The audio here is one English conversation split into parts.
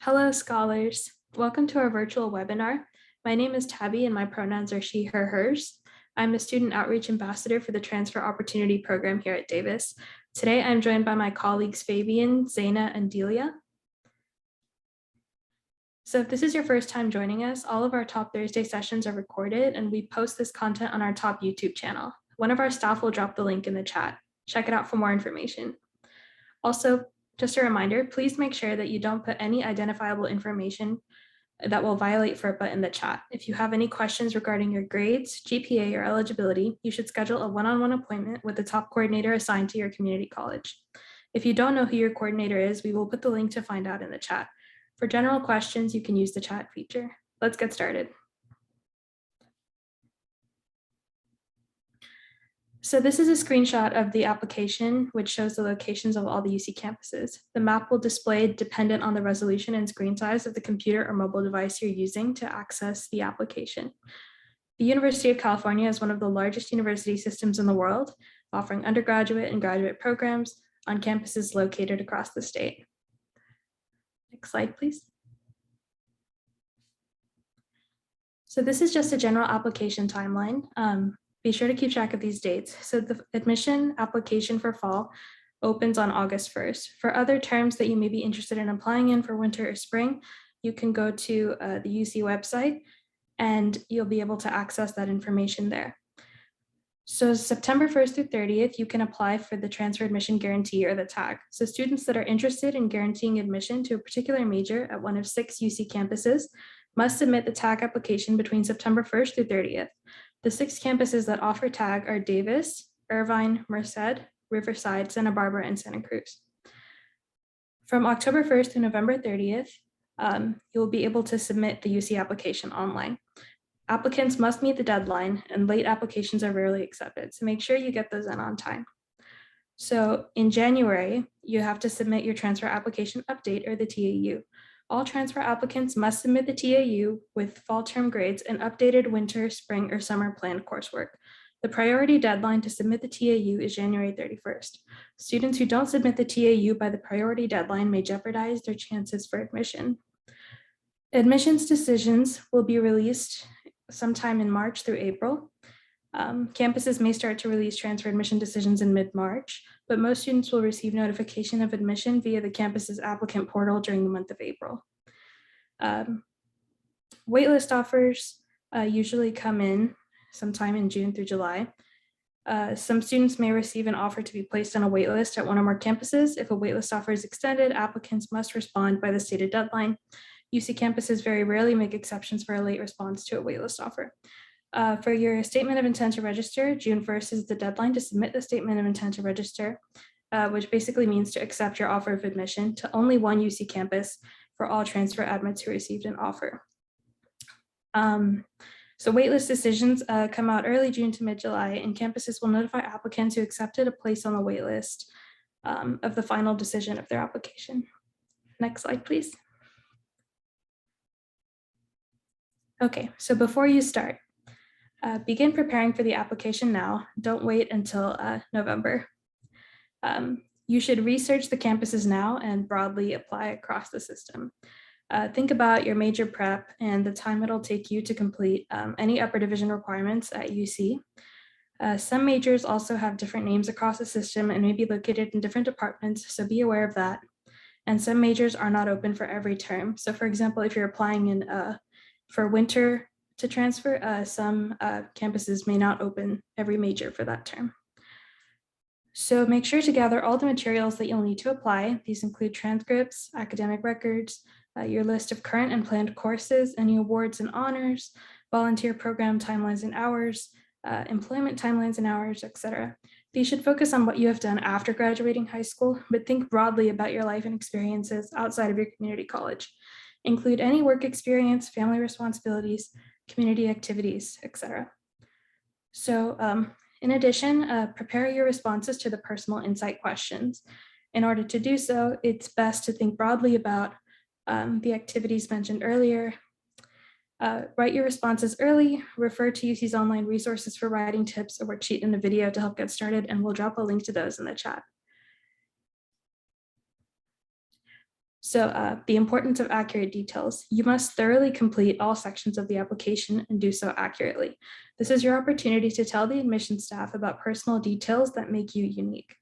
Hello, scholars. Welcome to our virtual webinar. My name is Tabby and my pronouns are she, her, hers. I'm a student outreach ambassador for the Transfer Opportunity Program here at Davis. Today, I'm joined by my colleagues Fabian, Zaina, and Delia. So if this is your first time joining us, all of our top Thursday sessions are recorded and we post this content on our top YouTube channel. One of our staff will drop the link in the chat. Check it out for more information. Also, just a reminder, please make sure that you don't put any identifiable information that will violate FERPA in the chat. If you have any questions regarding your grades, GPA, or eligibility, you should schedule a one-on-one appointment with the top coordinator assigned to your community college. If you don't know who your coordinator is, we will put the link to find out in the chat. For general questions, you can use the chat feature. Let's get started. So this is a screenshot of the application, which shows the locations of all the UC campuses. The map will display dependent on the resolution and screen size of the computer or mobile device you're using to access the application. The University of California is one of the largest university systems in the world, offering undergraduate and graduate programs on campuses located across the state. Next slide, please. So this is just a general application timeline. Be sure to keep track of these dates. So the admission application for fall opens on August 1st. For other terms that you may be interested in applying in for winter or spring, you can go to the UC website and you'll be able to access that information there. So September 1st through 30th, you can apply for the transfer admission guarantee or the tag. So students that are interested in guaranteeing admission to a particular major at one of 6 UC campuses must submit the tag application between September 1st through 30th. The 6 campuses that offer tag are Davis, Irvine, Merced, Riverside, Santa Barbara, and Santa Cruz. From October 1st to November 30th, you'll be able to submit the UC application online. Applicants must meet the deadline and late applications are rarely accepted, so make sure you get those in on time. So in January, you have to submit your transfer application update or the TAU. All transfer applicants must submit the TAU with fall term grades and updated winter, spring, or summer planned coursework. The priority deadline to submit the TAU is January 31st. Students who don't submit the TAU by the priority deadline may jeopardize their chances for admission. Admissions decisions will be released sometime in March through April. Campuses may start to release transfer admission decisions in mid-March, but most students will receive notification of admission via the campus's applicant portal during the month of April. Waitlist offers usually come in sometime in June through July. Some students may receive an offer to be placed on a waitlist at one or more campuses. If a waitlist offer is extended, applicants must respond by the stated deadline. UC campuses very rarely make exceptions for a late response to a waitlist offer. For your statement of intent to register, June 1st is the deadline to submit the statement of intent to register, which basically means to accept your offer of admission to only one UC campus for all transfer admits who received an offer. So waitlist decisions come out early June to mid-July, and campuses will notify applicants who accepted a place on the waitlist of the final decision of their application. Next slide, please. Okay, so before you start, begin preparing for the application now. Don't wait until November. You should research the campuses now and broadly apply across the system. Think about your major prep and the time it'll take you to complete any upper division requirements at UC. Some majors also have different names across the system and may be located in different departments, so be aware of that. And some majors are not open for every term. So for example, if you're applying in for winter to transfer, some campuses may not open every major for that term. So make sure to gather all the materials that you'll need to apply. These include transcripts, academic records, your list of current and planned courses, any awards and honors, volunteer program timelines and hours, employment timelines and hours, etc. These should focus on what you have done after graduating high school, but think broadly about your life and experiences outside of your community college. Include any work experience, family responsibilities, community activities, etc. So in addition, prepare your responses to the personal insight questions. In order to do so, it's best to think broadly about the activities mentioned earlier. Write your responses early, refer to UC's online resources for writing tips or worksheet in the video to help get started, and we'll drop a link to those in the chat. So the importance of accurate details. You must thoroughly complete all sections of the application and do so accurately. This is your opportunity to tell the admission staff about personal details that make you unique.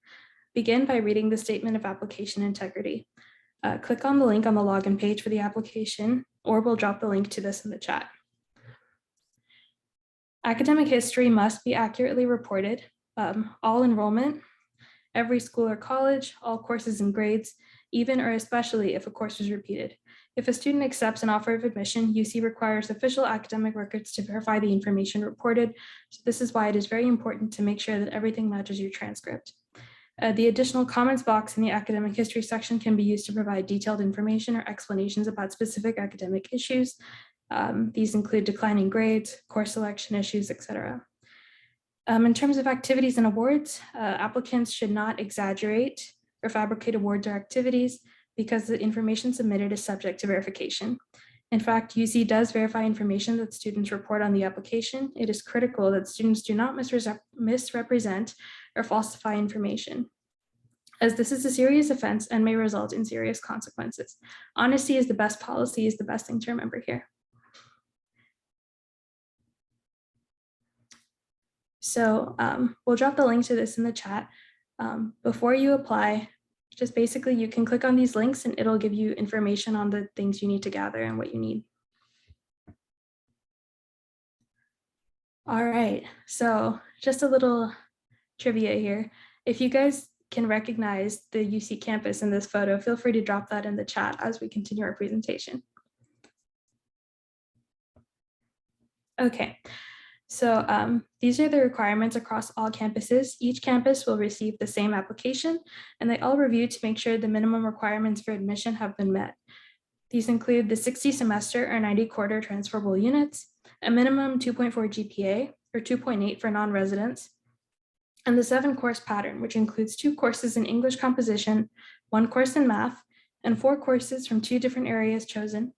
Begin by reading the Statement of Application Integrity. Click on the link on the login page for the application, or we'll drop the link to this in the chat. Academic history must be accurately reported. All enrollment, every school or college, all courses and grades, even or especially if a course was repeated. If a student accepts an offer of admission, UC requires official academic records to verify the information reported. So this is why it is very important to make sure that everything matches your transcript. The additional comments box in the academic history section can be used to provide detailed information or explanations about specific academic issues. These include declining grades, course selection issues, etc. In terms of activities and awards, applicants should not exaggerate or fabricate awards or activities because the information submitted is subject to verification. In fact, UC does verify information that students report on the application. It is critical that students do not misrepresent or falsify information, as this is a serious offense and may result in serious consequences. Honesty is the best policy is the best thing to remember here. So we'll drop the link to this in the chat. Before you apply, just basically you can click on these links and it'll give you information on the things you need to gather and what you need. All right, so just a little trivia here. If you guys can recognize the UC campus in this photo, feel free to drop that in the chat as we continue our presentation. Okay. So these are the requirements across all campuses. Each campus will receive the same application, and they all review to make sure the minimum requirements for admission have been met. These include the 60 semester or 90 quarter transferable units, a minimum 2.4 GPA or 2.8 for non-residents, and the 7-course pattern, which includes 2 courses in English composition, 1 course in math, and 4 courses from 2 different areas chosen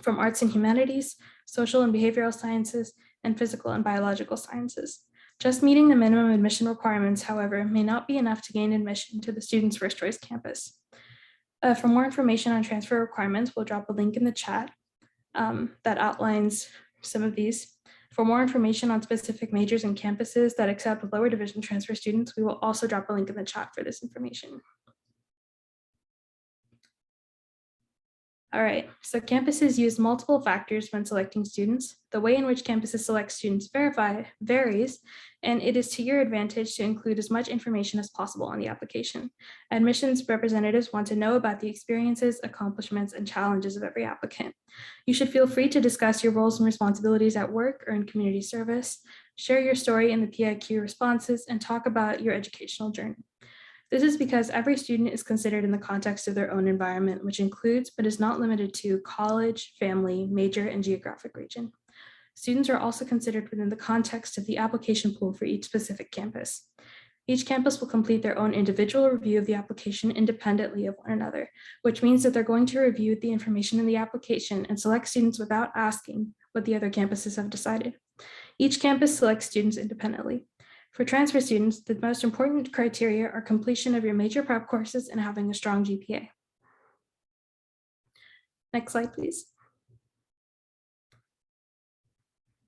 from arts and humanities, social and behavioral sciences, and physical and biological sciences. Just meeting the minimum admission requirements, however, may not be enough to gain admission to the student's first choice campus. For more information on transfer requirements, we'll drop a link in the chat that outlines some of these. For more information on specific majors and campuses that accept lower division transfer students, we will also drop a link in the chat for this information. All right, so campuses use multiple factors when selecting students. The way in which campuses select students varies, and it is to your advantage to include as much information as possible on the application. Admissions representatives want to know about the experiences, accomplishments, and challenges of every applicant. You should feel free to discuss your roles and responsibilities at work or in community service, share your story in the PIQ responses, and talk about your educational journey. This is because every student is considered in the context of their own environment, which includes, but is not limited to, college, family, major, and geographic region. Students are also considered within the context of the application pool for each specific campus. Each campus will complete their own individual review of the application independently of one another, which means that they're going to review the information in the application and select students without asking what the other campuses have decided. Each campus selects students independently. For transfer students, the most important criteria are completion of your major prep courses and having a strong GPA. Next slide, please.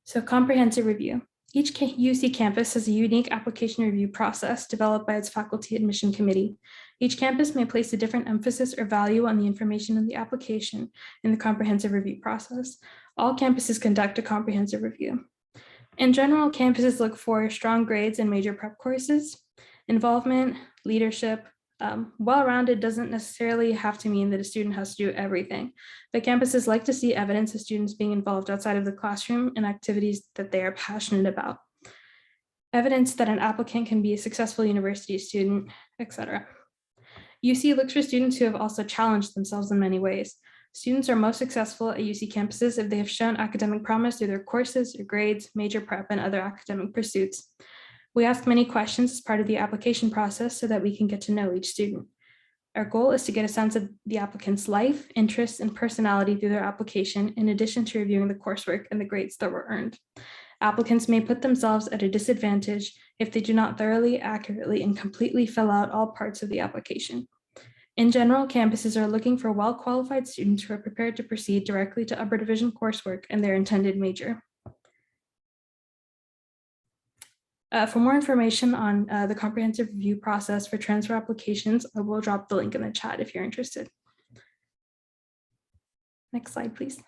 So comprehensive review. Each UC campus has a unique application review process developed by its faculty admission committee. Each campus may place a different emphasis or value on the information in the application in the comprehensive review process. All campuses conduct a comprehensive review. In general, campuses look for strong grades in major prep courses, involvement, leadership. Well-rounded doesn't necessarily have to mean that a student has to do everything, but campuses like to see evidence of students being involved outside of the classroom in activities that they are passionate about. Evidence that an applicant can be a successful university student, etc. UC looks for students who have also challenged themselves in many ways. Students are most successful at UC campuses if they have shown academic promise through their courses or grades, major prep, and other academic pursuits. We ask many questions as part of the application process so that we can get to know each student. Our goal is to get a sense of the applicant's life, interests, and personality through their application, in addition to reviewing the coursework and the grades that were earned. Applicants may put themselves at a disadvantage if they do not thoroughly, accurately, and completely fill out all parts of the application. In general, campuses are looking for well-qualified students who are prepared to proceed directly to upper division coursework in their intended major. For more information on the comprehensive review process for transfer applications, I will drop the link in the chat if you're interested. Next slide, please.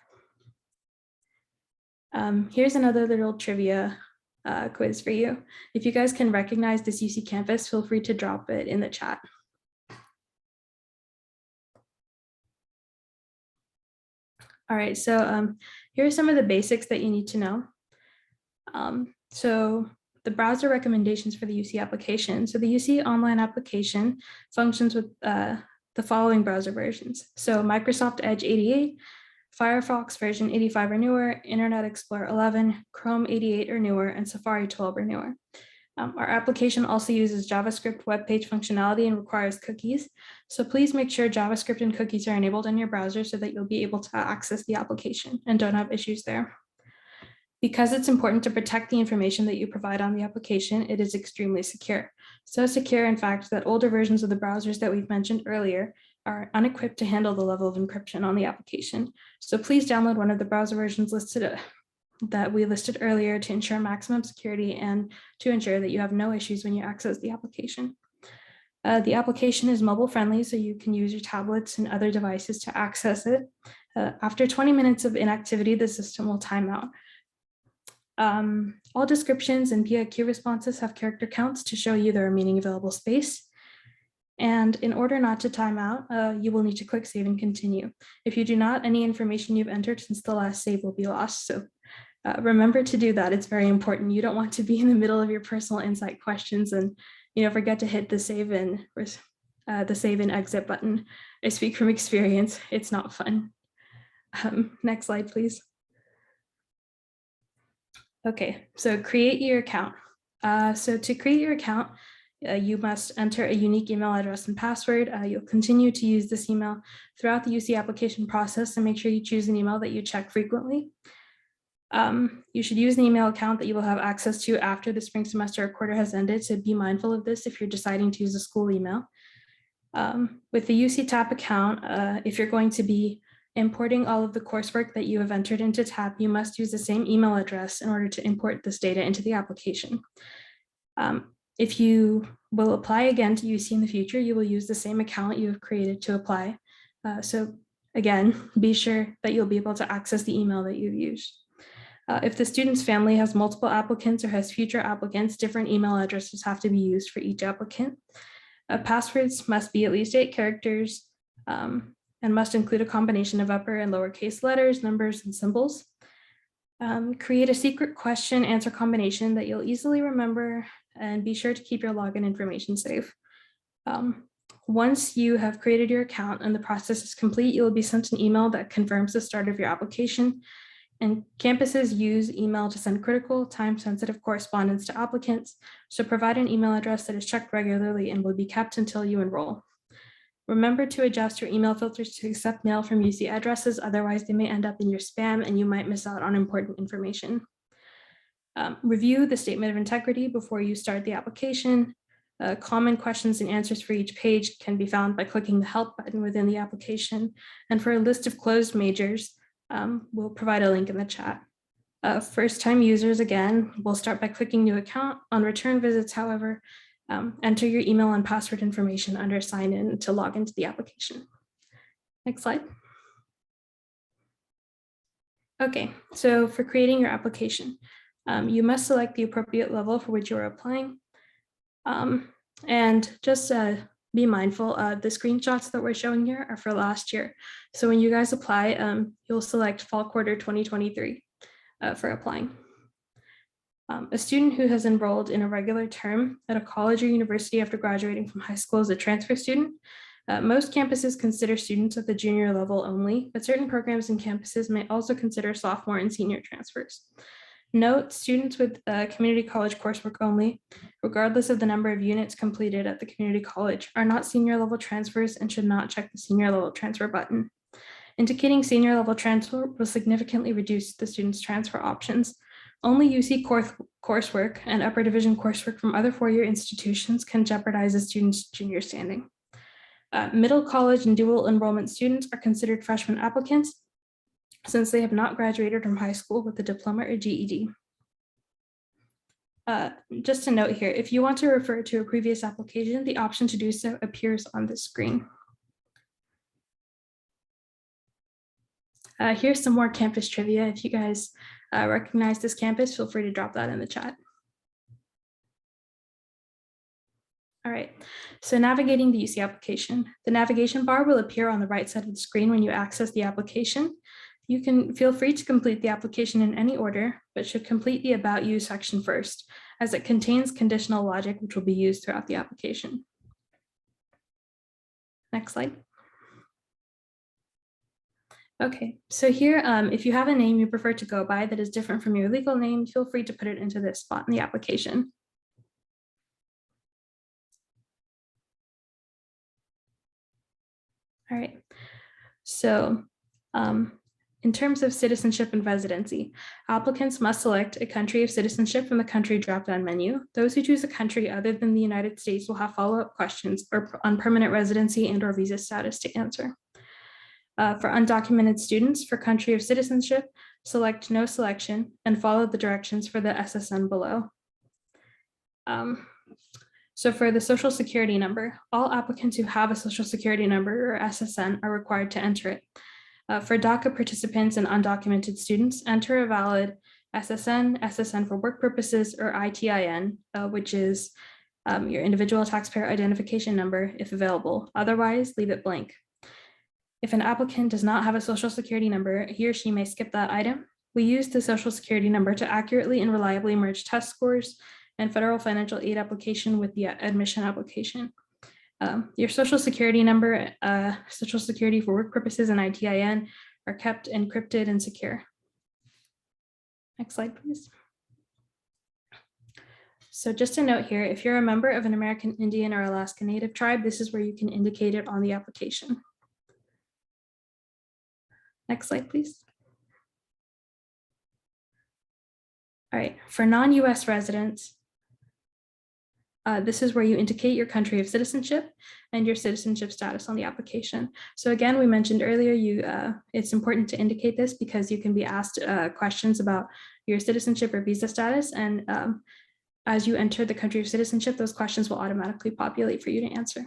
Here's another little trivia quiz for you. If you guys can recognize this UC campus, feel free to drop it in the chat. All right, so here are some of the basics that you need to know. So the browser recommendations for the UC application. So the UC online application functions with the following browser versions. So Microsoft Edge 88, Firefox version 85 or newer, Internet Explorer 11, Chrome 88 or newer, and Safari 12 or newer. Our application also uses JavaScript web page functionality and requires cookies. So please make sure JavaScript and cookies are enabled in your browser so that you'll be able to access the application and don't have issues there. Because it's important to protect the information that you provide on the application, it is extremely secure. So secure, in fact, that older versions of the browsers that we've mentioned earlier are unequipped to handle the level of encryption on the application. So please download one of the browser versions that we listed earlier to ensure maximum security and to ensure that you have no issues when you access the application. The application is mobile friendly, so you can use your tablets and other devices to access it. After 20 minutes of inactivity, the system will time out. All descriptions and PIQ responses have character counts to show you the remaining available space. And in order not to time out, you will need to click save and continue. If you do not, any information you've entered since the last save will be lost. So remember to do that. It's very important. You don't want to be in the middle of your personal insight questions and forget to hit the save and exit button. I speak from experience. It's not fun. Next slide, please. Okay, so create your account. So to create your account, you must enter a unique email address and password. You'll continue to use this email throughout the UC application process, and make sure you choose an email that you check frequently. You should use an email account that you will have access to after the spring semester or quarter has ended, so be mindful of this if you're deciding to use a school email. With the UC TAP account, if you're going to be importing all of the coursework that you have entered into TAP, you must use the same email address in order to import this data into the application. If you will apply again to UC in the future, you will use the same account you have created to apply. So again, be sure that you'll be able to access the email that you've used. If the student's family has multiple applicants or has future applicants, different email addresses have to be used for each applicant. Passwords must be at least 8 characters and must include a combination of upper and lowercase letters, numbers, and symbols. Create a secret question answer combination that you'll easily remember, and be sure to keep your login information safe. Once you have created your account and the process is complete, you will be sent an email that confirms the start of your application. And campuses use email to send critical, time-sensitive correspondence to applicants, so provide an email address that is checked regularly and will be kept until you enroll. Remember to adjust your email filters to accept mail from UC addresses, otherwise they may end up in your spam and you might miss out on important information. Review the statement of integrity before you start the application. Common questions and answers for each page can be found by clicking the help button within the application. And for a list of closed majors, we'll provide a link in the chat. First-time users, again, will start by clicking new account. On return visits, however, enter your email and password information under sign in to log into the application. Next slide. Okay, so for creating your application, you must select the appropriate level for which you are applying. And just be mindful, the screenshots that we're showing here are for last year. So when you guys apply, you'll select fall quarter 2023 for applying. A student who has enrolled in a regular term at a college or university after graduating from high school is a transfer student. Most campuses consider students at the junior level only, but certain programs and campuses may also consider sophomore and senior transfers. Note, students with community college coursework only, regardless of the number of units completed at the community college, are not senior level transfers and should not check the senior level transfer button. Indicating senior level transfer will significantly reduce the student's transfer options. Only UC coursework and upper division coursework from other four-year institutions can jeopardize a student's junior standing. Middle college and dual enrollment students are considered freshman applicants since they have not graduated from high school with a diploma or GED. Just a note here, if you want to refer to a previous application, the option to do so appears on the screen. Here's some more campus trivia. If you guys recognize this campus, feel free to drop that in the chat. All right, so navigating the UC application. The navigation bar will appear on the right side of the screen when you access the application. You can feel free to complete the application in any order, but should complete the About You section first, as it contains conditional logic which will be used throughout the application. Next slide. Okay, so here, if you have a name you prefer to go by that is different from your legal name, feel free to put it into this spot in the application. All right, so in terms of citizenship and residency, applicants must select a country of citizenship from the country drop-down menu. Those who choose a country other than the United States will have follow-up questions on permanent residency and/or visa status to answer. For undocumented students, for country of citizenship, select no selection and follow the directions for the SSN below. So for the Social Security number, all applicants who have a Social Security number or SSN are required to enter it. For DACA participants and undocumented students, enter a valid SSN, SSN for work purposes, or ITIN, which is your individual taxpayer identification number if available. Otherwise, leave it blank. If an applicant does not have a Social Security number, he or she may skip that item. We use the Social Security number to accurately and reliably merge test scores and federal financial aid application with the admission application. Your Social Security number, Social Security for work purposes, and ITIN are kept encrypted and secure. Next slide, please. So just a note here, if you're a member of an American Indian or Alaska Native tribe, this is where you can indicate it on the application. Next slide, please. All right, for non-US residents, this is where you indicate your country of citizenship and your citizenship status on the application. So again, we mentioned earlier, it's important to indicate this because you can be asked questions about your citizenship or visa status. And as you enter the country of citizenship, those questions will automatically populate for you to answer.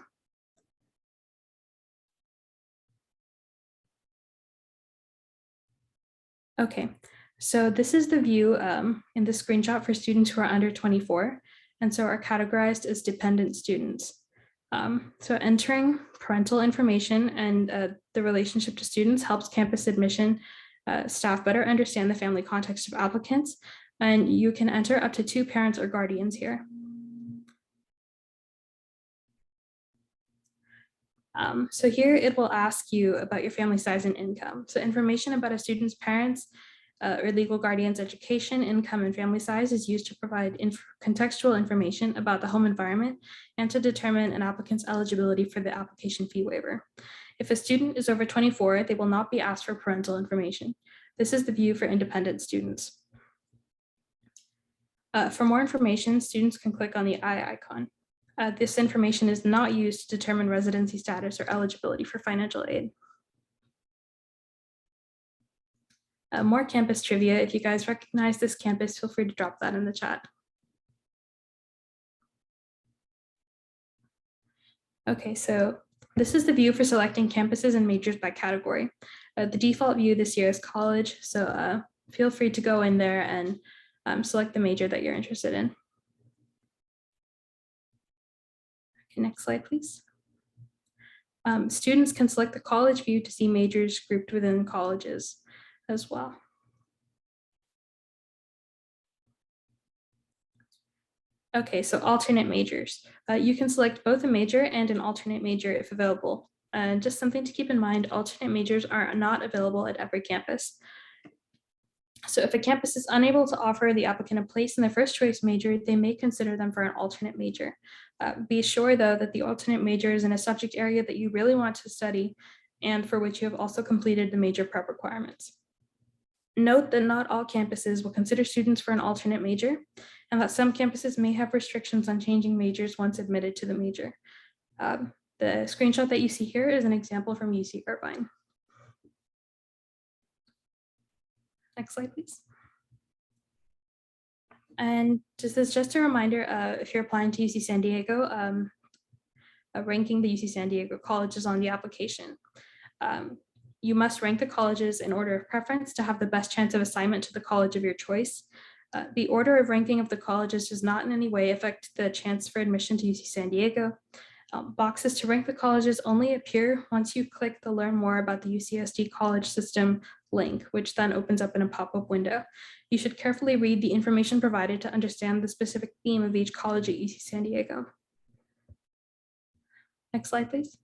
Okay, so this is the view in the screenshot for students who are under 24. And so are categorized as dependent students. So entering parental information and the relationship to students helps campus admission staff better understand the family context of applicants, and you can enter up to 2 parents or guardians here. So here it will ask you about your family size and income. So information about a student's parents or legal guardian's education, income, and family size is used to provide contextual information about the home environment and to determine an applicant's eligibility for the application fee waiver. If a student is over 24, they will not be asked for parental information. This is the view for independent students. For more information, students can click on the eye icon. This information is not used to determine residency status or eligibility for financial aid. More campus trivia. If you guys recognize this campus, feel free to drop that in the chat. Okay, so this is the view for selecting campuses and majors by category. The default view this year is college, so feel free to go in there and select the major that you're interested in. Okay, next slide, please. Students can select the college view to see majors grouped within colleges as well. Okay, so alternate majors. You can select both a major and an alternate major if available. And just something to keep in mind, alternate majors are not available at every campus. So if a campus is unable to offer the applicant a place in their first choice major, they may consider them for an alternate major. Be sure though that the alternate major is in a subject area that you really want to study and for which you have also completed the major prep requirements. Note that not all campuses will consider students for an alternate major, and that some campuses may have restrictions on changing majors once admitted to the major. The screenshot that you see here is an example from UC Irvine. Next slide, please. And this is just a reminder, if you're applying to UC San Diego, ranking the UC San Diego colleges on the application. You must rank the colleges in order of preference to have the best chance of assignment to the college of your choice. The order of ranking of the colleges does not in any way affect the chance for admission to UC San Diego. Boxes to rank the colleges only appear once you click the Learn More about the UCSD College System link, which then opens up in a pop-up window. You should carefully read the information provided to understand the specific theme of each college at UC San Diego. Next slide, please.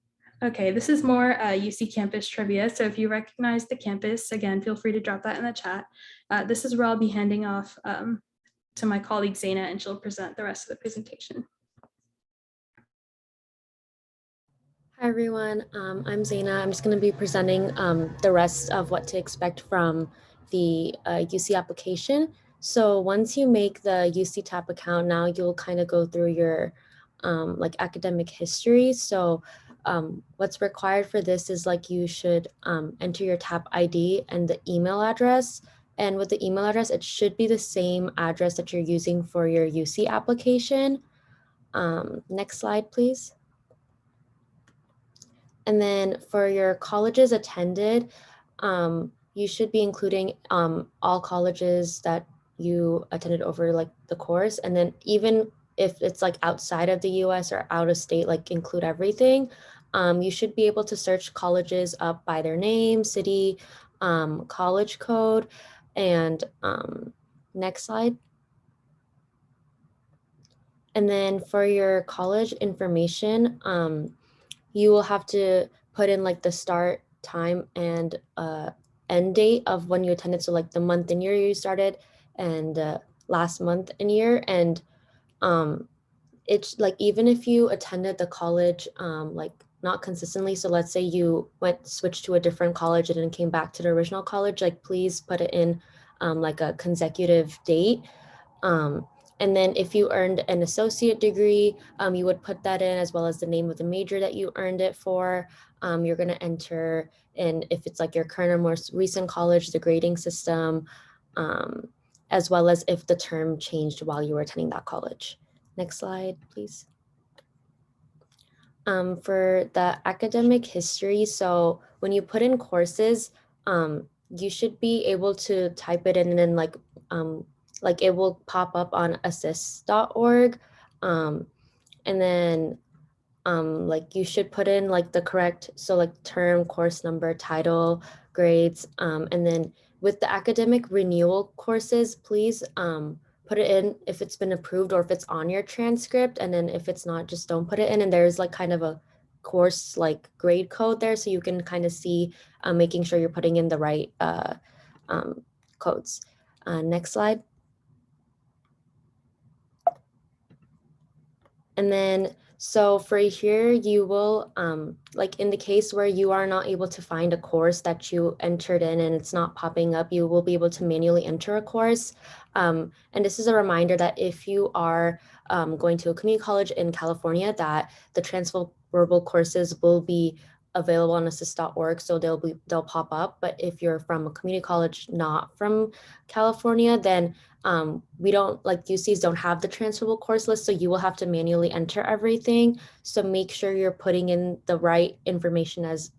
Okay, this is more UC campus trivia. So if you recognize the campus, again, feel free to drop that in the chat. This is where I'll be handing off to my colleague Zaina, and she'll present the rest of the presentation. Hi everyone, I'm Zaina. I'm just going to be presenting the rest of what to expect from the UC application. So once you make the UC TAP account, now you'll kind of go through your like academic history. So what's required for this is like you should enter your TAP ID and the email address. And with the email address, it should be the same address that you're using for your UC application. Next slide, please. And then for your colleges attended, you should be including all colleges that you attended over like the course. And then even if it's like outside of the US or out of state, like include everything. You should be able to search colleges up by their name, city, college code, and next slide. And then for your college information, you will have to put in like the start time and end date of when you attended. So like the month and year you started and last month and year. And it's like, even if you attended the college like not consistently, so let's say you switched to a different college and then came back to the original college, like please put it in like a consecutive date. And then if you earned an associate degree, you would put that in as well as the name of the major that you earned it for. You're going to enter in, if it's like your current or most recent college, the grading system, as well as if the term changed while you were attending that college. Next slide, please. For the academic history, so when you put in courses, you should be able to type it in and then like it will pop up on assist.org. And then like you should put in like the correct, so like term, course number, title, grades. And then with the academic renewal courses, please put it in if it's been approved or if it's on your transcript. And then if it's not, just don't put it in. And there's like kind of a course like grade code there, so you can kind of see making sure you're putting in the right codes. Next slide. And then, so for here, you will, like in the case where you are not able to find a course that you entered in and it's not popping up, you will be able to manually enter a course. And this is a reminder that if you are going to a community college in California, that the transferable courses will be available on assist.org, so they'll pop up. But if you're from a community college not from California, then we don't, like UCs don't have the transferable course list, so you will have to manually enter everything. So make sure you're putting in the right information as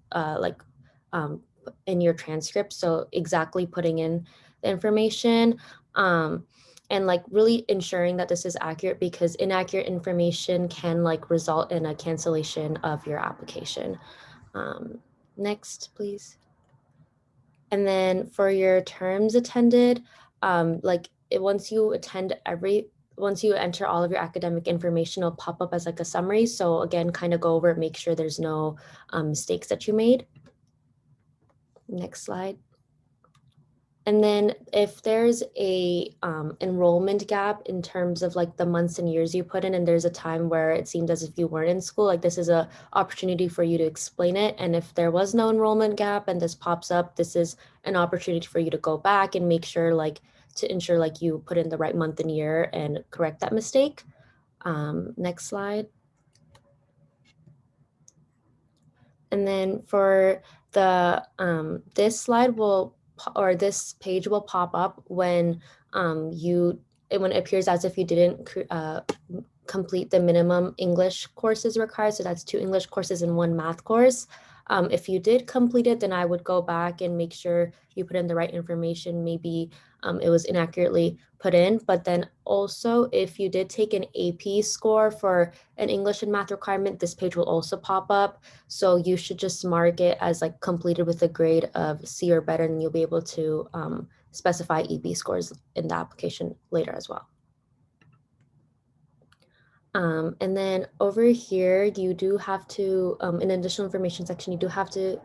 in your transcript. So exactly putting in the information and like really ensuring that this is accurate, because inaccurate information can like result in a cancellation of your application. Next, please. And then for your terms attended, once you enter all of your academic information, it'll pop up as like a summary. So again, kind of go over it, make sure there's no mistakes that you made. Next slide. And then if there's a enrollment gap in terms of like the months and years you put in, and there's a time where it seemed as if you weren't in school, like this is an opportunity for you to explain it. And if there was no enrollment gap and this pops up, this is an opportunity for you to go back and make sure to ensure like you put in the right month and year and correct that mistake. Next slide. And then for the this slide will or this page will pop up when when it appears as if you didn't complete the minimum English courses required. So that's 2 English courses and 1 math course. If you did complete it, then I would go back and make sure you put in the right information. Maybe it was inaccurately put in. But then also, if you did take an AP score for an English and math requirement, this page will also pop up. So you should just mark it as like completed with a grade of C or better, and you'll be able to specify EP scores in the application later as well. And then over here, you do have to, in additional information section, you do have to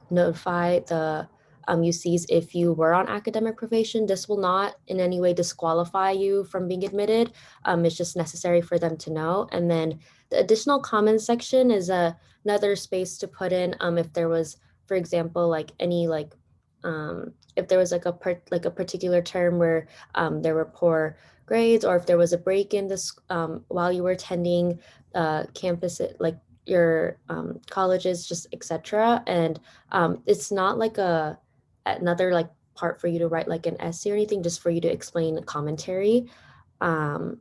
notify the UCs if you were on academic probation. This will not in any way disqualify you from being admitted. It's just necessary for them to know. And then the additional comments section is another space to put in if there was, for example, like any if there was like a particular term where there were poor grades, or if there was a break in this while you were attending campus, like your colleges, just etc. And it's not like another like part for you to write like an essay or anything, just for you to explain the commentary, and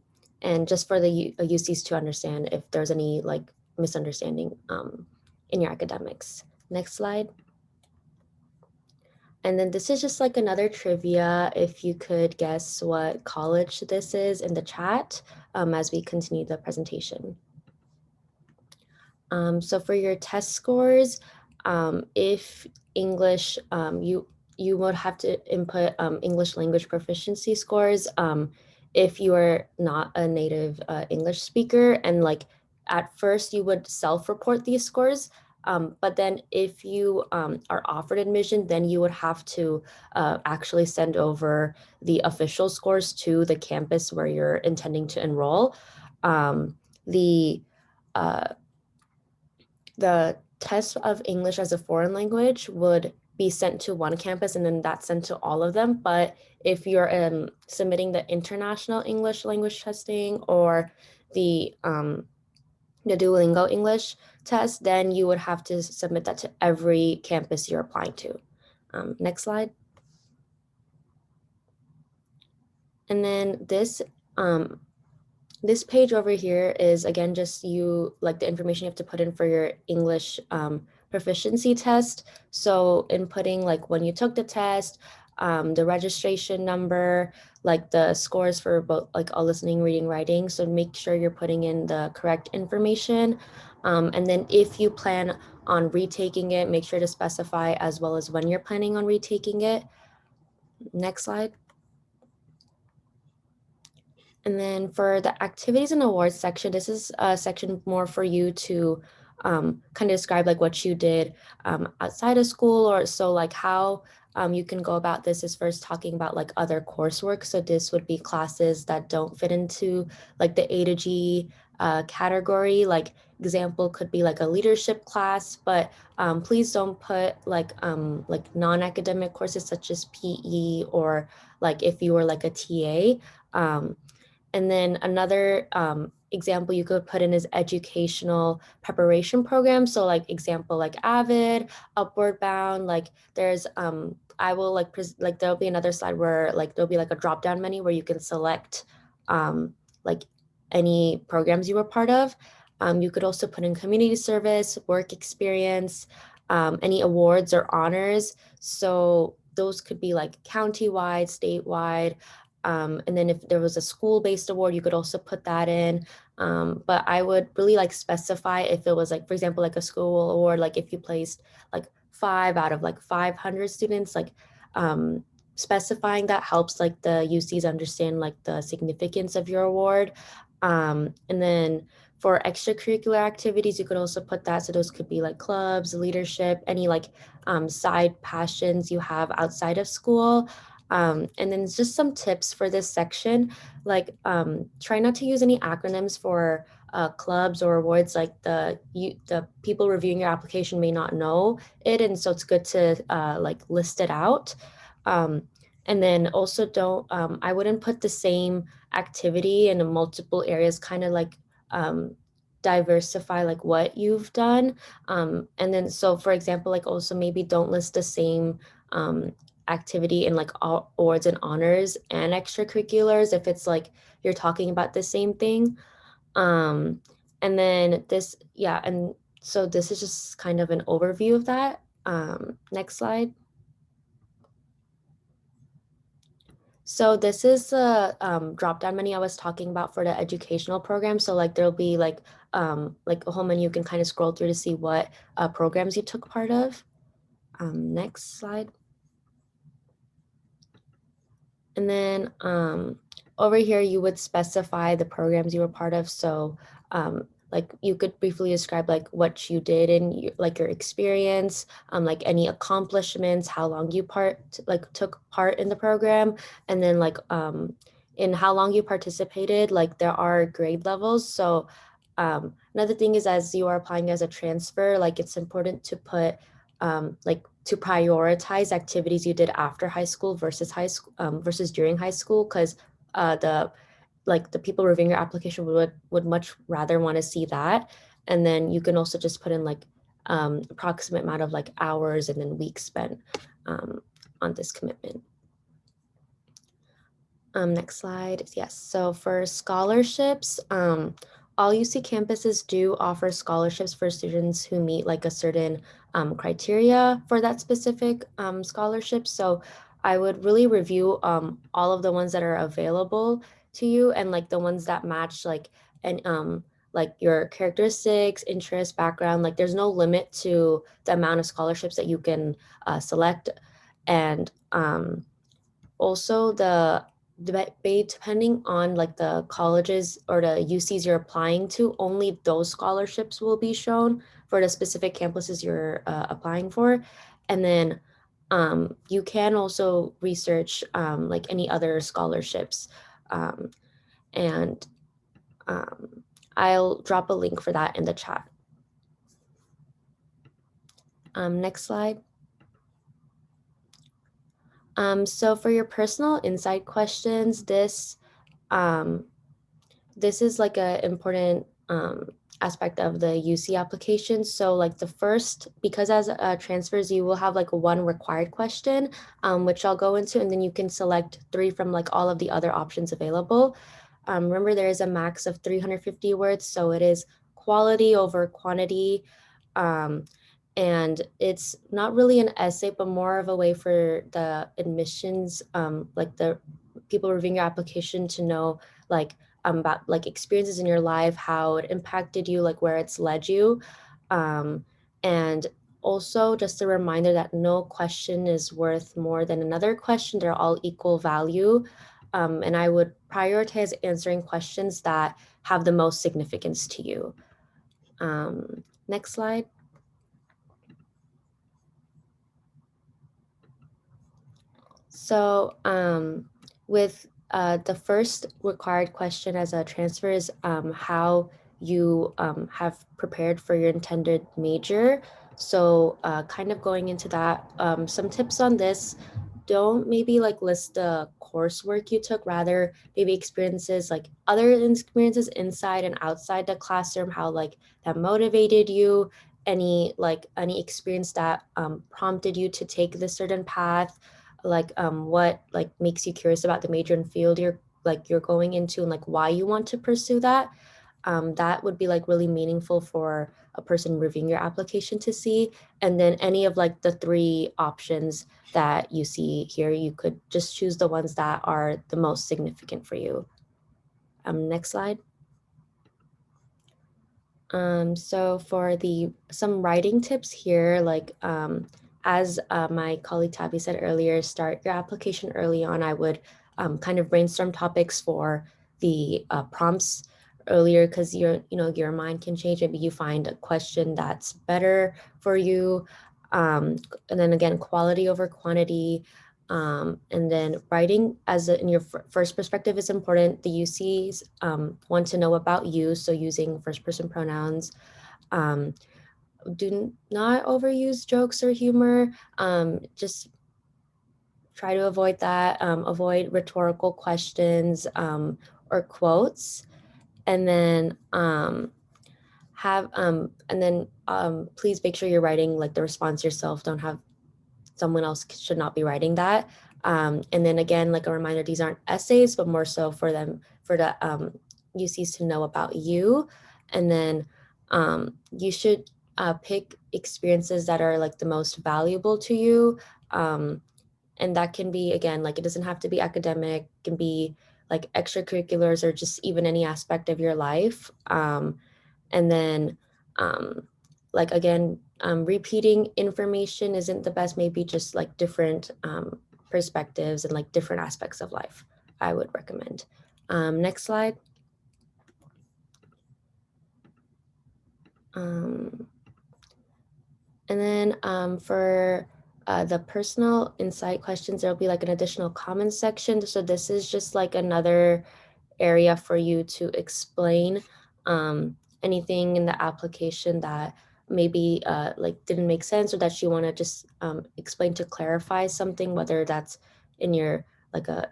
just for the UCs to understand if there's any like misunderstanding in your academics. Next slide. And then this is just like another trivia, if you could guess what college this is in the chat as we continue the presentation. So for your test scores, if English, you would have to input English language proficiency scores if you are not a native English speaker. And like at first you would self-report these scores. But then if you are offered admission, then you would have to actually send over the official scores to the campus where you're intending to enroll. The test of English as a foreign language would be sent to one campus, and then that's sent to all of them. But if you're submitting the international English language testing or the Duolingo English test, then you would have to submit that to every campus you're applying to. Next slide. And then this page over here is again just like the information you have to put in for your English proficiency test. So inputting like when you took the test, the registration number, like the scores for both like all listening, reading, writing. So make sure you're putting in the correct information. And then if you plan on retaking it, make sure to specify as well as when you're planning on retaking it. Next slide. And then for the activities and awards section, this is a section more for you to kind of describe like what you did outside of school, or so like how you can go about this is first talking about like other coursework. So this would be classes that don't fit into like the A to G category. Like example could be like a leadership class, but please don't put like non-academic courses such as PE, or like if you were like a TA. And then another example you could put in is educational preparation programs. So like example, like AVID, Upward Bound, like there's, I will like there'll be another slide where like there'll be like a drop down menu where you can select like any programs you were part of. You could also put in community service, work experience, any awards or honors. So those could be like county-wide, statewide. And then if there was a school-based award, you could also put that in. But I would really like specify if it was like, for example, like a school award, like if you placed like 5 out of like 500 students, like specifying that helps like the UCs understand like the significance of your award. And then for extracurricular activities, you could also put that. So those could be like clubs, leadership, any like side passions you have outside of school. And then just some tips for this section, like try not to use any acronyms for clubs or awards, like the people reviewing your application may not know it. And so it's good to like list it out. And then also I wouldn't put the same activity in multiple areas, kind of like diversify like what you've done. And then, so for example, like also maybe don't list the same activity in like all awards and honors and extracurriculars if it's like you're talking about the same thing. Um, and then this, yeah, and so this is just kind of an overview of that. Next slide. So this is the drop-down menu I was talking about for the educational program. So like there'll be like a whole menu you can kind of scroll through to see what programs you took part of. Next slide. And then over here, you would specify the programs you were part of. So like you could briefly describe like what you did and like your experience, like any accomplishments, how long you took part in the program, and then like in how long you participated, like there are grade levels. So another thing is as you are applying as a transfer, like it's important to put like to prioritize activities you did after high school versus high school versus during high school, because the people reviewing your application would much rather want to see that. And then you can also just put in like approximate amount of like hours and then weeks spent on this commitment. Next slide. Yes. So for scholarships, all UC campuses do offer scholarships for students who meet like a certain criteria for that specific scholarship. So I would really review all of the ones that are available to you and like the ones that match like your characteristics, interests, background. Like there's no limit to the amount of scholarships that you can select. And also depending on like the colleges or the UCs you're applying to, only those scholarships will be shown for the specific campuses you're applying for. And then you can also research like any other scholarships. Um, and I'll drop a link for that in the chat. Next slide. So for your personal insight questions, this is like an important aspect of the UC application. So like the first, because as transfers, you will have like one required question, which I'll go into, and then you can select 3 from like all of the other options available. Remember, there is a max of 350 words, so it is quality over quantity. And it's not really an essay, but more of a way for the admissions, like the people reviewing your application to know like about like experiences in your life, how it impacted you, like where it's led you. And also just a reminder that no question is worth more than another question. They're all equal value. And I would prioritize answering questions that have the most significance to you. Next slide. So with the first required question as a transfer is how you have prepared for your intended major. So kind of going into that, some tips on this: don't maybe like list the coursework you took, rather maybe experiences, like other experiences inside and outside the classroom, how like that motivated you, any experience that prompted you to take this certain path, like what like makes you curious about the major and field you're going into, and like why you want to pursue that. That would be like really meaningful for a person reviewing your application to see. And then any of like the 3 options that you see here, you could just choose the ones that are the most significant for you. Next slide. So for some writing tips here, like as my colleague Tabby said earlier, start your application early on. I would kind of brainstorm topics for the prompts earlier, because your mind can change. Maybe you find a question that's better for you. And then again, quality over quantity. And then writing in your first perspective is important. The UCs want to know about you, so using first person pronouns. Do not overuse jokes or humor. Just try to avoid that. Avoid rhetorical questions or quotes. And then have, and then please make sure you're writing like the response yourself. Don't have someone else should not be writing that. And then again, like a reminder, these aren't essays, but more so for them, for the UCs to know about you. And then you should pick experiences that are like the most valuable to you. And that can be, again, like it doesn't have to be academic, it can be like extracurriculars or just even any aspect of your life. And then like again, repeating information isn't the best, maybe just like different perspectives and like different aspects of life, I would recommend. Next slide. And then for the personal insight questions, there'll be like an additional comments section. So this is just like another area for you to explain anything in the application that maybe like didn't make sense, or that you want to just explain to clarify something, whether that's in your like a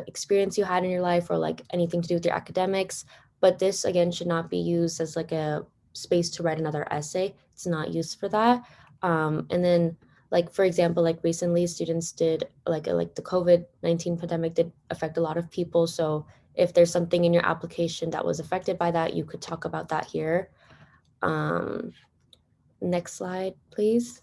experience you had in your life, or like anything to do with your academics. But this again should not be used as like a space to write another essay. It's not used for that. And then like for example, like recently students did like the COVID-19 pandemic did affect a lot of people. So if there's something in your application that was affected by that, you could talk about that here. Next slide, please.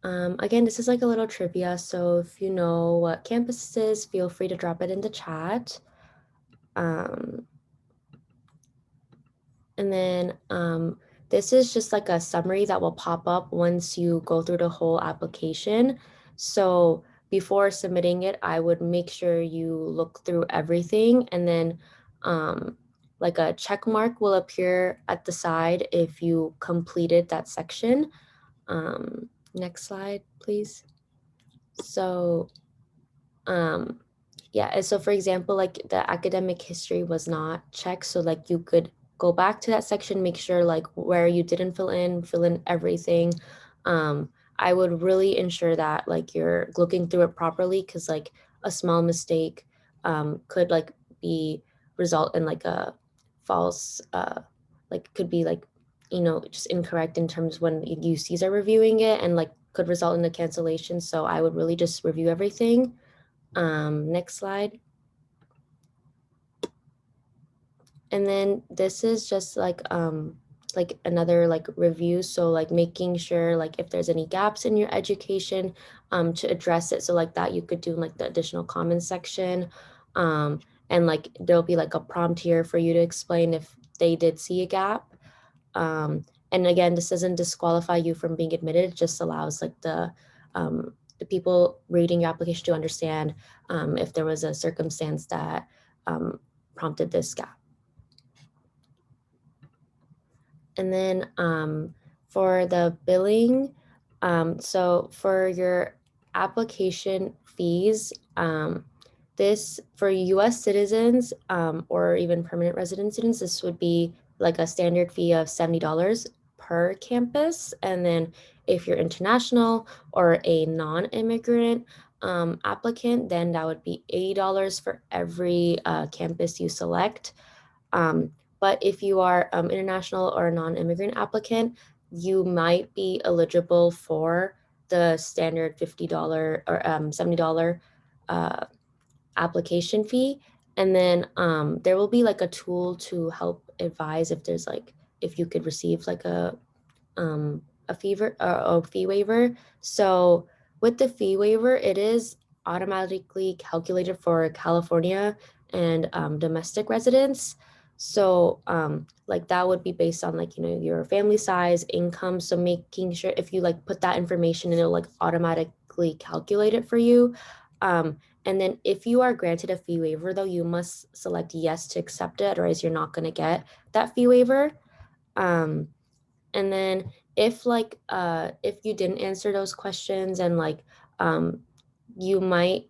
Again, this is like a little trivia. So if you know what campus is, feel free to drop it in the chat. And then this is just like a summary that will pop up once you go through the whole application. So before submitting it, I would make sure you look through everything, and then like a check mark will appear at the side if you completed that section. Next slide, please. So yeah, and so for example, like the academic history was not checked, so like you could go back to that section, make sure like where you didn't fill in everything. I would really ensure that like you're looking through it properly, because like a small mistake could like be result in like a false like could be like, you know, just incorrect in terms when UCs are reviewing it, and like could result in a cancellation. So I would really just review everything. Next slide. And then this is just like another like review. So like making sure like if there's any gaps in your education to address it. So like that you could do like the additional comments section. And like there'll be like a prompt here for you to explain if they did see a gap. And again, this doesn't disqualify you from being admitted. It just allows like the people reading your application to understand if there was a circumstance that prompted this gap. And then for the billing, so for your application fees, this for US citizens or even permanent resident students, this would be like a standard fee of $70 per campus. And then if you're international or a non-immigrant applicant, then that would be $80 for every campus you select. But if you are international or a non-immigrant applicant, you might be eligible for the standard $50 or $70 application fee. And then there will be like a tool to help advise if there's like, if you could receive like a fee waiver. So with the fee waiver, it is automatically calculated for California and domestic residents. So like that would be based on like, you know, your family size, income. So making sure if you like put that information in, it'll like automatically calculate it for you. And then if you are granted a fee waiver though, you must select yes to accept it, otherwise you're not going to get that fee waiver. And then if like if you didn't answer those questions and like you might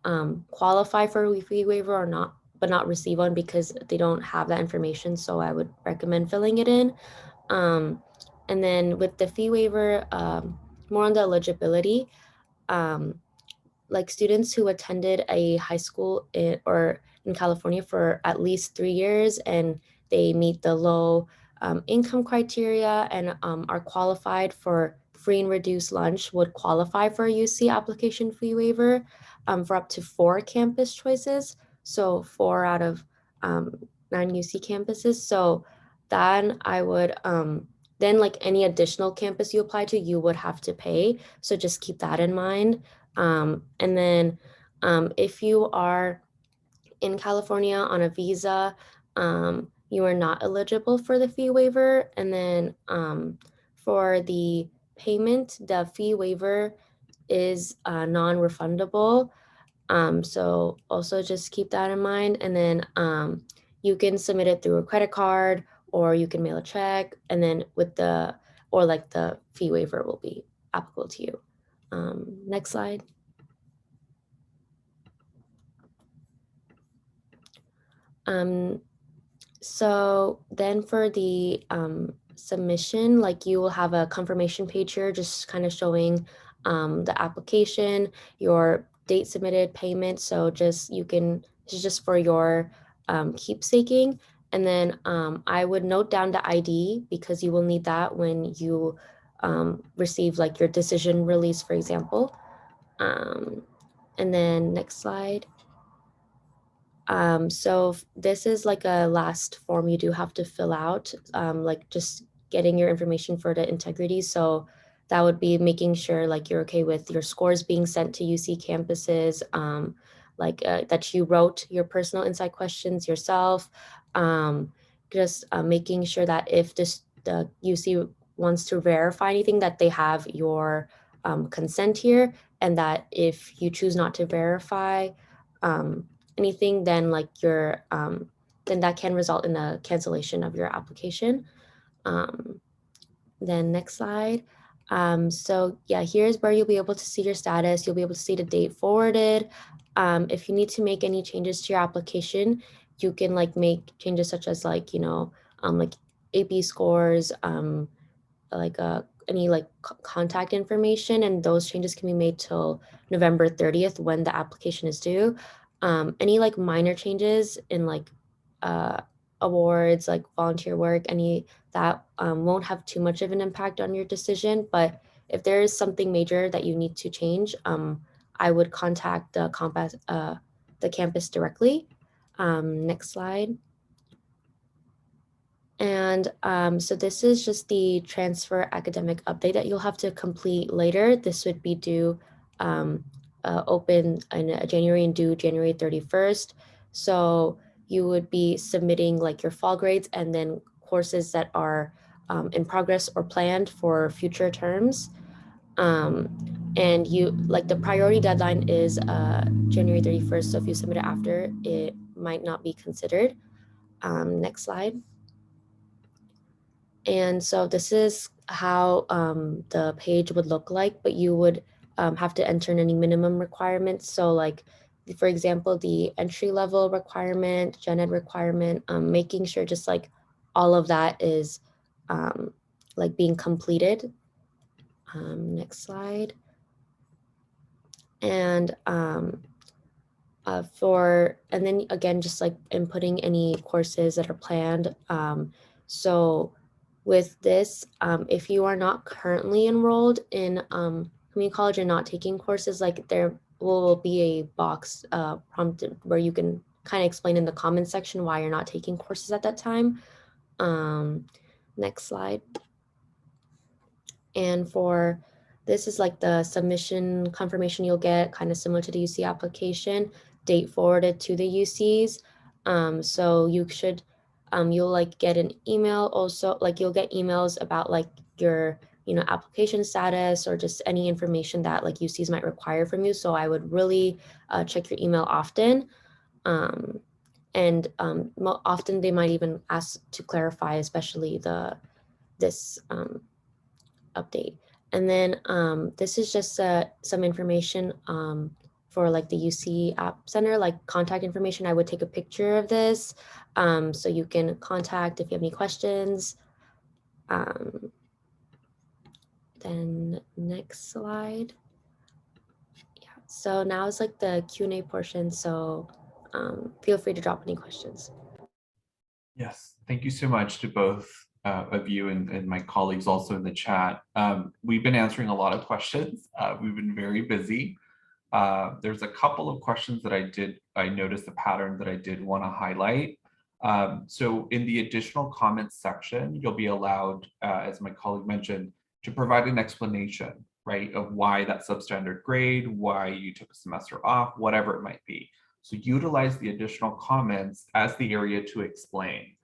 qualify for a fee waiver or not, but not receive one because they don't have that information. So I would recommend filling it in. And then with the fee waiver, more on the eligibility, like students who attended a high school or in California for at least 3 years and they meet the low income criteria and are qualified for free and reduced lunch would qualify for a UC application fee waiver for up to 4 campus choices. So 4 out of 9 UC campuses. So then I would, then like any additional campus you apply to, you would have to pay. So just keep that in mind. And then if you are in California on a visa, you are not eligible for the fee waiver. And then for the payment, the fee waiver is non-refundable. So also just keep that in mind. And then you can submit it through a credit card or you can mail a check, and then with the, or like the fee waiver will be applicable to you. Next slide. So then for the submission, like you will have a confirmation page here, just kind of showing the application, your date submitted, payment. So just you can, this is just for your keepsaking. And then I would note down the ID because you will need that when you receive like your decision release, for example. And then next slide. So this is like a last form you do have to fill out, like just getting your information for the integrity. So that would be making sure like you're okay with your scores being sent to UC campuses, that you wrote your personal insight questions yourself, just making sure that if the UC wants to verify anything, that they have your consent here, and that if you choose not to verify, anything, then like your then that can result in a cancellation of your application. Then next slide. So yeah, here's where you'll be able to see your status. You'll be able to see the date forwarded. If you need to make any changes to your application, you can like make changes such as like, like AP scores, like any like contact information, and those changes can be made till November 30th when the application is due. Any like minor changes in like awards, like volunteer work, any that won't have too much of an impact on your decision. But if there is something major that you need to change, I would contact the campus directly. Next slide. And so this is just the transfer academic update that you'll have to complete later. This would be due open in January and due January 31st. So you would be submitting like your fall grades and then courses that are in progress or planned for future terms. And you like the priority deadline is January 31st. So if you submit it after, it might not be considered. Next slide. And so this is how the page would look like, but you would have to enter in any minimum requirements. So like, for example, the entry level requirement, gen ed requirement, making sure just like all of that is like being completed. Next slide. And and then again, just like inputting any courses that are planned. So with this, if you are not currently enrolled in community college and not taking courses, like there will be a box prompted where you can kind of explain in the comments section why you're not taking courses at that time. Next slide. And for this is like the submission confirmation you'll get, kind of similar to the UC application, date forwarded to the UCs. So you should, you'll like get an email also, like you'll get emails about like your, application status or just any information that like UCs might require from you. So I would really check your email often. And often they might even ask to clarify, especially this update. And then this is just some information for like the UC App Center, like contact information. I would take a picture of this so you can contact if you have any questions. Then next slide. Yeah, so now is like the Q&A portion. So feel free to drop any questions. Yes, thank you so much to both of you and my colleagues also in the chat. We've been answering a lot of questions. We've been very busy. There's a couple of questions that I noticed a pattern that I did want to highlight. So in the additional comments section, you'll be allowed, as my colleague mentioned, to provide an explanation, right, of why that substandard grade, why you took a semester off, whatever it might be. So utilize the additional comments as the area to explain.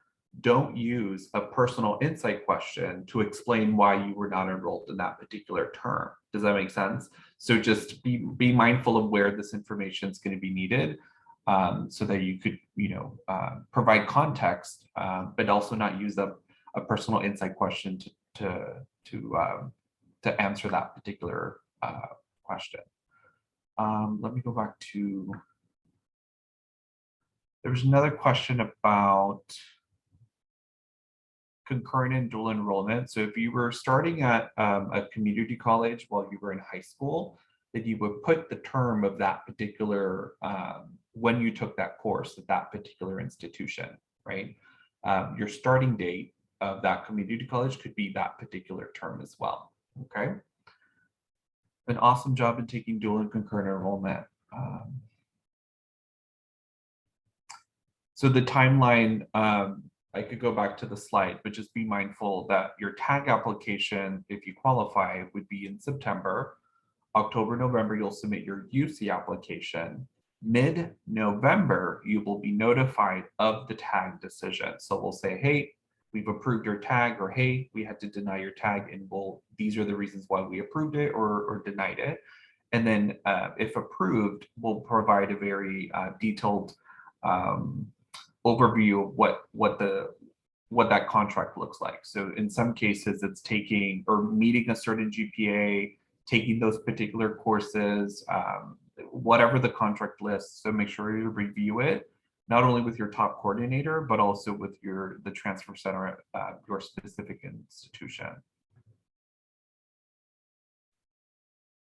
Don't use a personal insight question to explain why you were not enrolled in that particular term. Does that make sense? So just be mindful of where this information is going to be needed, so that you could, provide context, but also not use a personal insight question to answer that particular question. Let me go back to. There was another question about concurrent and dual enrollment. So if you were starting at a community college while you were in high school, then you would put the term of that particular, when you took that course at that particular institution, right? Your starting date of that community college could be that particular term as well, okay? An awesome job in taking dual and concurrent enrollment. So the timeline, I could go back to the slide, but just be mindful that your tag application, if you qualify, would be in September. October, November, you'll submit your UC application. Mid-November, you will be notified of the tag decision. So we'll say, hey, we've approved your tag, or hey, we had to deny your tag, and these are the reasons why we approved it or denied it. And then if approved, we'll provide a very detailed overview of what that contract looks like. So in some cases, it's taking or meeting a certain GPA, taking those particular courses, whatever the contract lists. So make sure you review it, not only with your top coordinator, but also with the transfer center at your specific institution.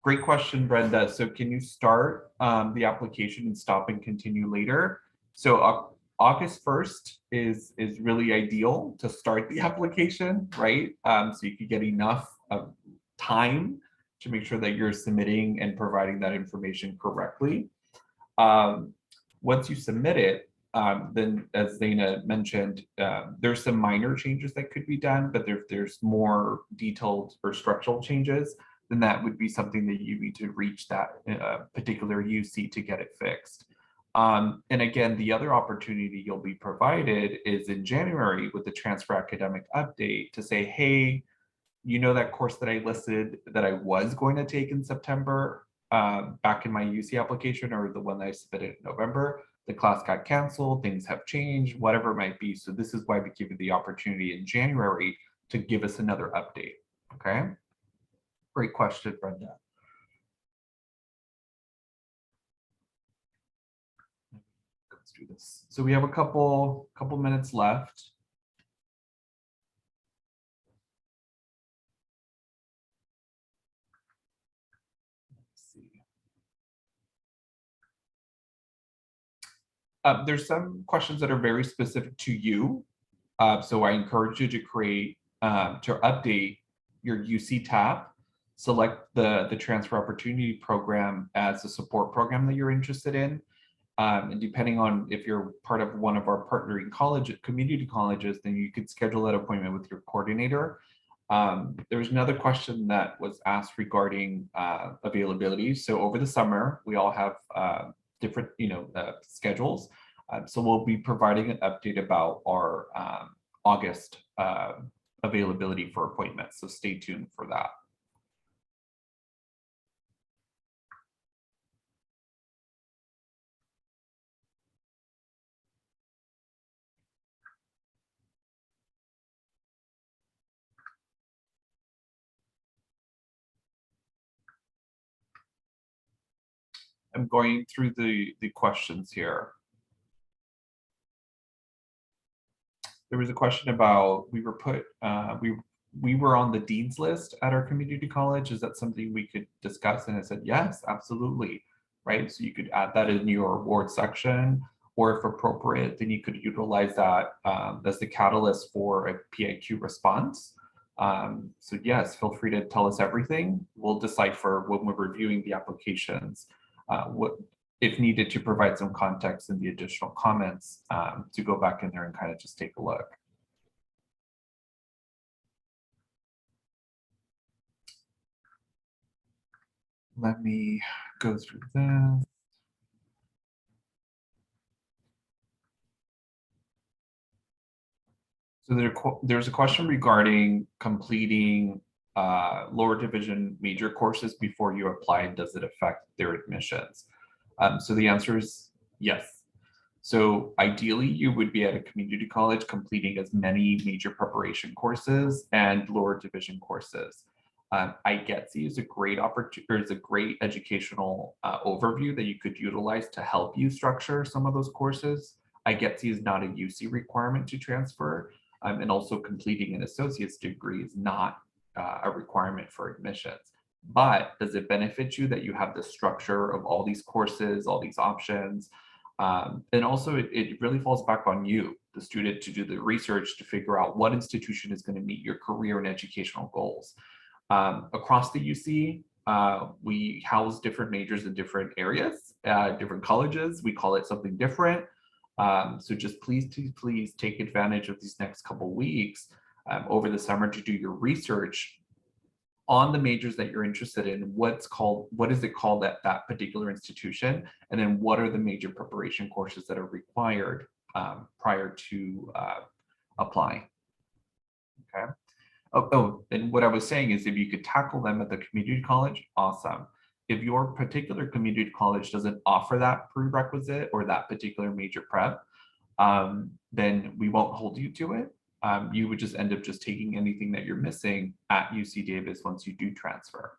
Great question, Brenda. So can you start the application and stop and continue later? So August 1st is really ideal to start the application, right? So you could get enough time to make sure that you're submitting and providing that information correctly. Once you submit it, then as Zaina mentioned, there's some minor changes that could be done, but if there's more detailed or structural changes, then that would be something that you need to reach that particular UC to get it fixed. And again, the other opportunity you'll be provided is in January with the transfer academic update to say, hey, that course that I listed that I was going to take in September back in my UC application, or the one that I submitted in November, the class got canceled, things have changed, whatever it might be. So this is why we give you the opportunity in January to give us another update, okay? Great question, Brenda. Let's do this. So we have a couple minutes left. Let's see. There's some questions that are very specific to you. So I encourage you to create, to update your UC tab, select the transfer opportunity program as a support program that you're interested in. And depending on if you're part of one of our partnering community colleges, then you could schedule that appointment with your coordinator. There was another question that was asked regarding availability. So over the summer, we all have different schedules. So we'll be providing an update about our August availability for appointments. So stay tuned for that. I'm going through the questions here. There was a question about we were on the dean's list at our community college. Is that something we could discuss? And I said, yes, absolutely. Right. So you could add that in your award section, or if appropriate, then you could utilize that as the catalyst for a PIQ response. So yes, feel free to tell us everything. We'll decipher when we're reviewing the applications, what, if needed, to provide some context in the additional comments to go back in there and kind of just take a look. Let me go through this. So there's a question regarding completing lower division major courses before you apply. Does it affect their admissions? So the answer is yes. So ideally, you would be at a community college completing as many major preparation courses and lower division courses. IGETC is a great opportunity, or is a great educational overview that you could utilize to help you structure some of those courses. IGETC is not a UC requirement to transfer, and also completing an associate's degree is not a requirement for admissions. But does it benefit you that you have the structure of all these courses, all these options? And also it really falls back on you, the student, to do the research to figure out what institution is going to meet your career and educational goals. Across the UC, we house different majors in different areas, different colleges. We call it something different. So just please take advantage of these next couple weeks over the summer to do your research on the majors that you're interested in. What is it called at that particular institution? And then what are the major preparation courses that are required prior to applying? Okay. And what I was saying is if you could tackle them at the community college, awesome. If your particular community college doesn't offer that prerequisite or that particular major prep, then we won't hold you to it. You would just end up just taking anything that you're missing at UC Davis once you do transfer.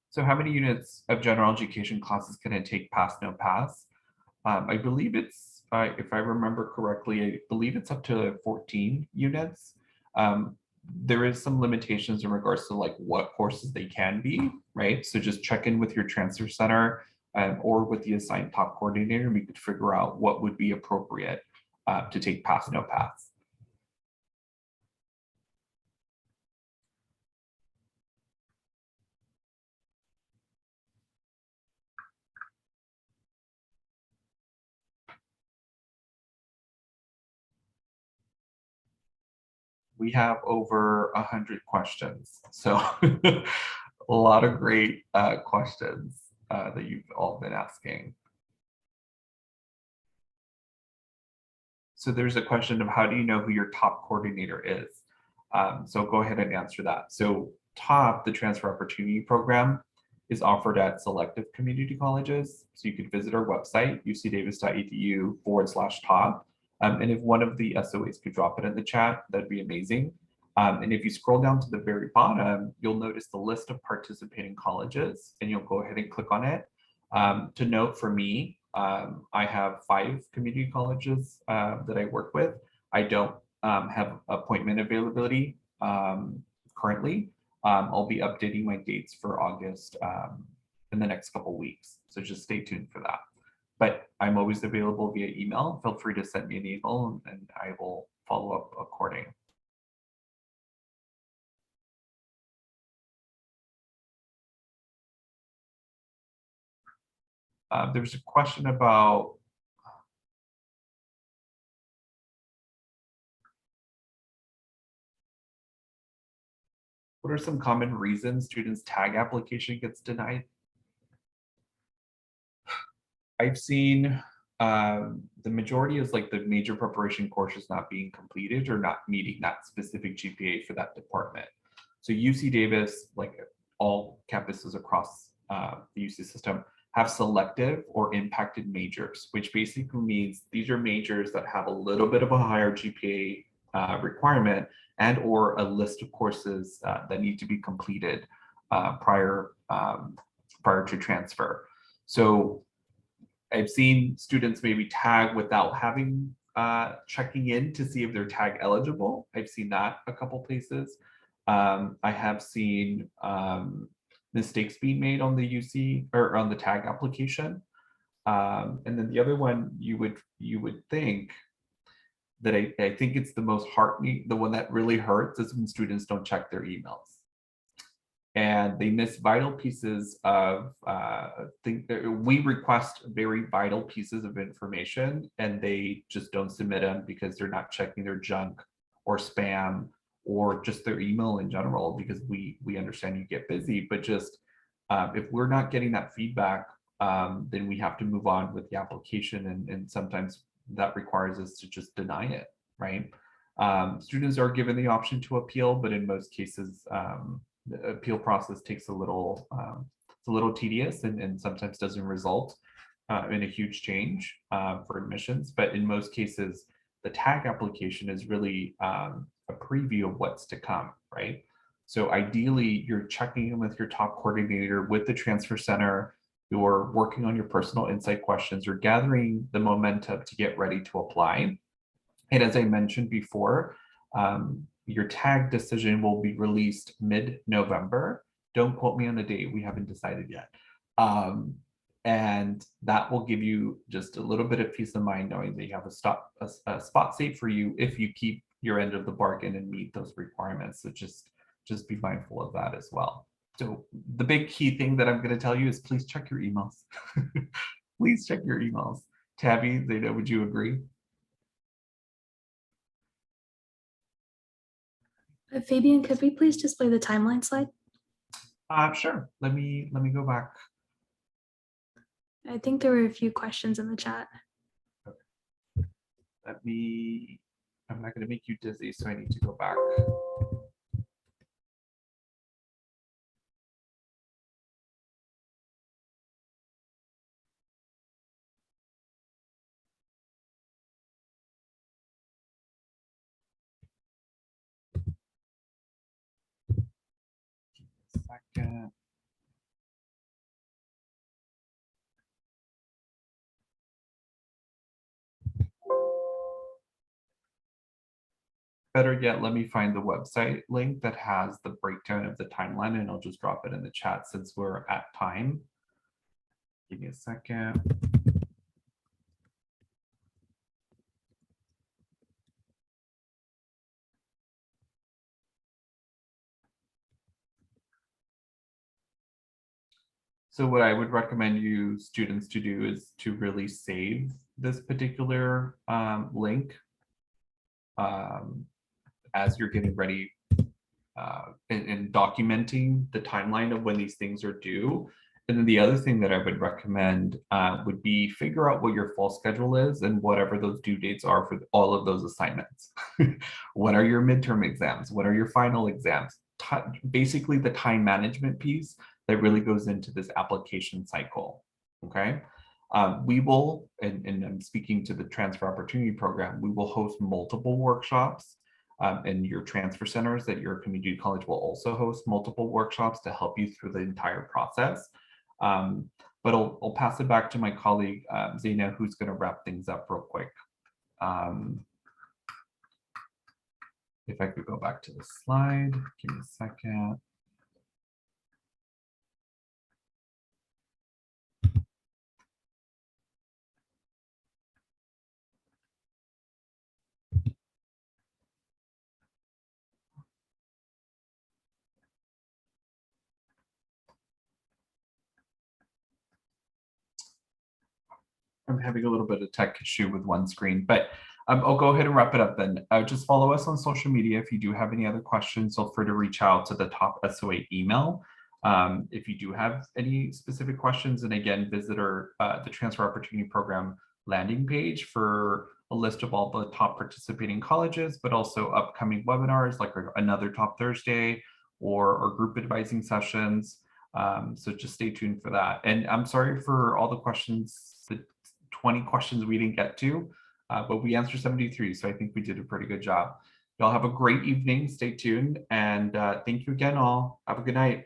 So how many units of general education classes can it take, pass, no pass? I believe it's, if I remember correctly, I believe it's up to 14 units. There is some limitations in regards to like what courses they can be, right? So just check in with your transfer center or with the assigned top coordinator, and we could figure out what would be appropriate to take pass, no pass. We have over 100 questions. So a lot of great questions that you've all been asking. So there's a question of how do you know who your top coordinator is? So go ahead and answer that. So TOP, the Transfer Opportunity Program, is offered at selective community colleges. So you could visit our website, ucdavis.edu/top. And if one of the SOAs could drop it in the chat, that'd be amazing. And if you scroll down to the very bottom, you'll notice the list of participating colleges, and you'll go ahead and click on it. To note for me, I have 5 community colleges that I work with. I don't have appointment availability currently. I'll be updating my dates for August in the next couple weeks. So just stay tuned for that. But I'm always available via email. Feel free to send me an email and I will follow up according. There's a question about what are some common reasons students' tag application gets denied? I've seen the majority is like the major preparation courses not being completed or not meeting that specific GPA for that department. So UC Davis, like all campuses across the UC system, have selective or impacted majors, which basically means these are majors that have a little bit of a higher GPA requirement and or a list of courses that need to be completed prior to transfer. So I've seen students maybe tag without having checking in to see if they're tag eligible. I've seen that a couple places. I have seen mistakes being made on the UC or on the tag application. And then the other one you would think that I think it's the most heartening, the one that really hurts is when students don't check their emails. And they miss vital pieces of we request very vital pieces of information and they just don't submit them because they're not checking their junk or spam or just their email in general, because we understand you get busy, but just if we're not getting that feedback, then we have to move on with the application, and sometimes that requires us to just deny it, right? Students are given the option to appeal, but in most cases, the appeal process takes it's a little tedious and sometimes doesn't result in a huge change for admissions. But in most cases, the tag application is really a preview of what's to come, right? So ideally, you're checking in with your top coordinator, with the transfer center, you're working on your personal insight questions, you're gathering the momentum to get ready to apply. And as I mentioned before, your tag decision will be released mid-November. Don't quote me on the date, we haven't decided yet. And that will give you just a little bit of peace of mind knowing that you have a spot safe for you if you keep your end of the bargain and meet those requirements. So just be mindful of that as well. So the big key thing that I'm going to tell you is please check your emails. Please check your emails. Tabby, Zeta, would you agree? Fabian, could we please display the timeline slide? Sure. Let me go back. I think there were a few questions in the chat. Okay. I'm not going to make you dizzy, so I need to go back. Second. Better yet, let me find the website link that has the breakdown of the timeline, and I'll just drop it in the chat since we're at time. Give me a second. So what I would recommend you students to do is to really save this particular link as you're getting ready and documenting the timeline of when these things are due. And then the other thing that I would recommend would be figure out what your fall schedule is and whatever those due dates are for all of those assignments. What are your midterm exams? What are your final exams? Basically the time management piece that really goes into this application cycle, okay? We will, and I'm speaking to the Transfer Opportunity Program, we will host multiple workshops, and your transfer centers at your community college will also host multiple workshops to help you through the entire process. But I'll pass it back to my colleague, Zaina, who's gonna wrap things up real quick. If I could go back to the slide, give me a second. I'm having a little bit of tech issue with one screen, but I'll go ahead and wrap it up then. Just follow us on social media. If you do have any other questions, feel free to reach out to the top SOA email. If you do have any specific questions, and again, visit the Transfer Opportunity Program landing page for a list of all the top participating colleges, but also upcoming webinars like another Top Thursday or group advising sessions. So just stay tuned for that. And I'm sorry for all the questions, the 20 questions we didn't get to, but we answered 73. So I think we did a pretty good job. Y'all have a great evening. Stay tuned. And thank you again all. Have a good night.